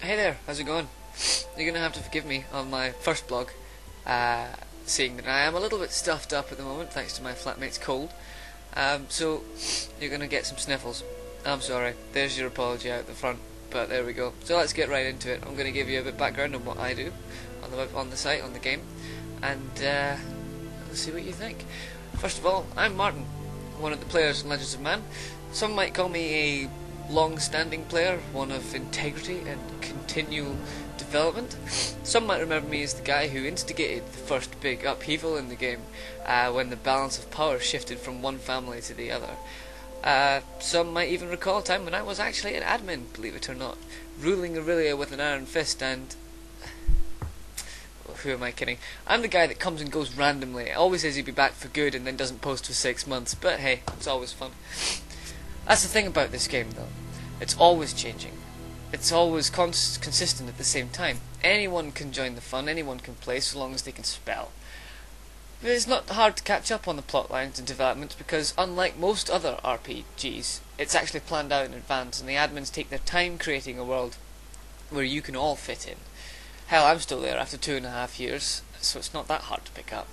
Hey there, how's it going? You're gonna have to forgive me on my first blog, seeing that I am a little bit stuffed up at the moment thanks to my flatmate's cold. So you're gonna get some sniffles. I'm sorry, there's your apology out the front, but there we go. So let's get right into it. I'm gonna give you a bit of background on what I do on the site, on the game, and let's see what you think. First of all, I'm Martin, one of the players in Legends of Man. Some might call me a long-standing player, one of integrity and continual development. Some might remember me as the guy who instigated the first big upheaval in the game, when the balance of power shifted from one family to the other. Some might even recall a time when I was actually an admin, believe it or not, ruling Aurelia with an iron fist and... who am I kidding? I'm the guy that comes and goes randomly, always says he'll be back for good and then doesn't post for 6 months, but hey, it's always fun. That's the thing about this game though, it's always changing. It's always consistent at the same time. Anyone can join the fun, anyone can play so long as they can spell. But it's not hard to catch up on the plot lines and developments because unlike most other RPGs, it's actually planned out in advance and the admins take their time creating a world where you can all fit in. Hell, I'm still there after 2.5 years, so it's not that hard to pick up.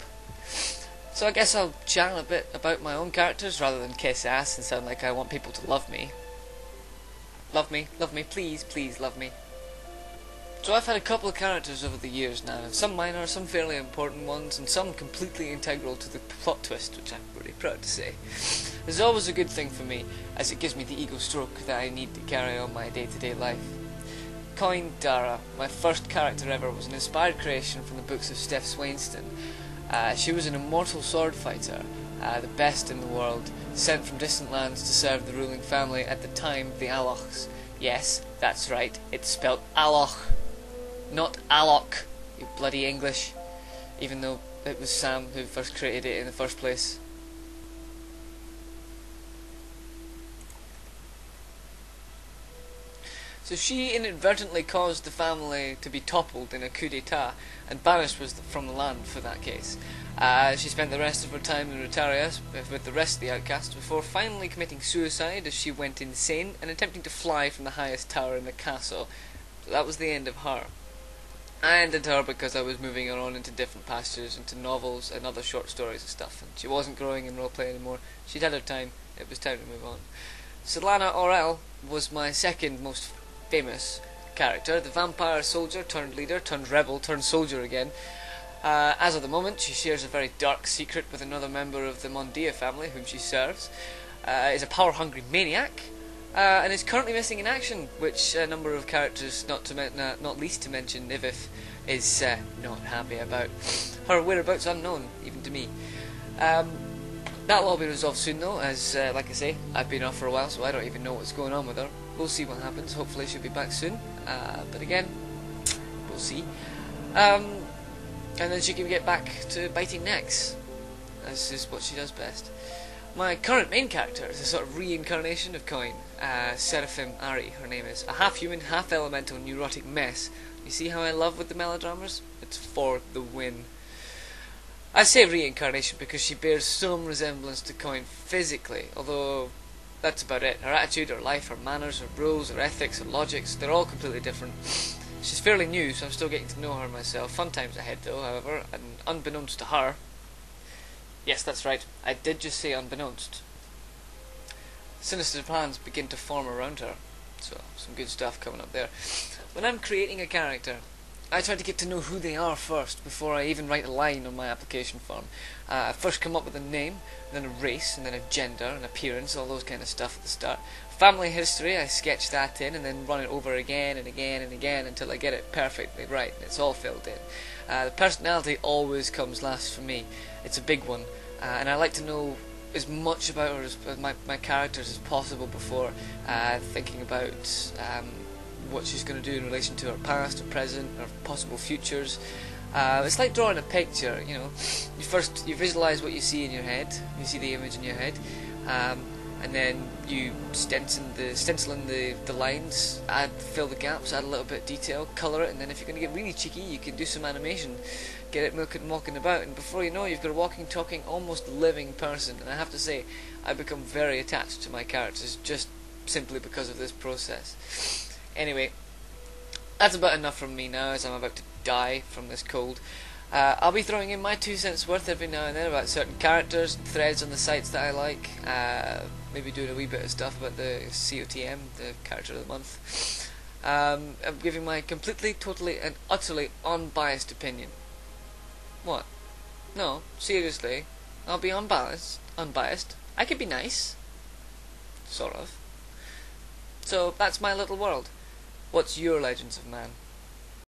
So I guess I'll chat a bit about my own characters rather than kiss ass and sound like I want people to love me. Love me, please, please love me. So I've had a couple of characters over the years now, some minor, some fairly important ones, and some completely integral to the plot twist, which I'm pretty proud to say. This is always a good thing for me, as it gives me the ego stroke that I need to carry on my day-to-day life. Coin Dara, my first character ever, was an inspired creation from the books of Steph Swainston. She was an immortal sword fighter, the best in the world, sent from distant lands to serve the ruling family at the time, the Alochs. Yes, that's right, it's spelled Aloch, not Alok, you bloody English, even though it was Sam who first created it in the first place. So she inadvertently caused the family to be toppled in a coup d'etat and banished from the land for that case. She spent the rest of her time in Rotarius with the rest of the outcasts before finally committing suicide as she went insane and attempting to fly from the highest tower in the castle. So that was the end of her. I ended her because I was moving her on into different pastures, into novels and other short stories and stuff, and she wasn't growing in roleplay anymore. She'd had her time, it was time to move on. Solana Orel was my second most famous character, the vampire soldier turned leader turned rebel turned soldier again. As of the moment, she shares a very dark secret with another member of the Mondia family whom she serves, is a power-hungry maniac, and is currently missing in action, which a number of characters, not least to mention Nivith, is not happy about. Her whereabouts unknown, even to me. That'll all be resolved soon though, as, like I say, I've been off for a while, so I don't even know what's going on with her. We'll see what happens, hopefully she'll be back soon, but again, we'll see. And then she can get back to biting necks. This is what she does best. My current main character is a sort of reincarnation of Coin, Seraphim Ari, her name is. A half-human, half-elemental, neurotic mess. You see how I love with the melodramas? It's for the win. I say reincarnation because she bears some resemblance to Coin physically, although that's about it. Her attitude, her life, her manners, her rules, her ethics, her logics, they're all completely different. She's fairly new, so I'm still getting to know her myself. Fun times ahead though, however, and unbeknownst to her... Yes, that's right, I did just say unbeknownst. Sinister plans begin to form around her, so some good stuff coming up there. When I'm creating a character, I try to get to know who they are first, before I even write a line on my application form. I first come up with a name, then a race, and then a gender, an appearance, all those kind of stuff at the start. Family history, I sketch that in, and then run it over again and again and again until I get it perfectly right, and it's all filled in. The personality always comes last for me. It's a big one, and I like to know as much about her, as my characters as possible before thinking about what she's going to do in relation to her past, her present, her possible futures. It's like drawing a picture, you know. You visualize what you see in your head, you see the image in your head, and then you stencil in the lines, fill the gaps, add a little bit of detail, colour it, and then if you're going to get really cheeky, you can do some animation, get it walking about, and before you know it, you've got a walking, talking, almost living person. And I have to say, I become very attached to my characters just simply because of this process. Anyway, that's about enough from me now, as I'm about to die from this cold. I'll be throwing in my 2 cents worth every now and then about certain characters and threads on the sites that I like. Maybe doing a wee bit of stuff about the COTM, the character of the month. I'm giving my completely, totally, and utterly unbiased opinion. What? No, seriously. I'll be unbiased. I could be nice. Sort of. So, that's my little world. What's your Legends of Man?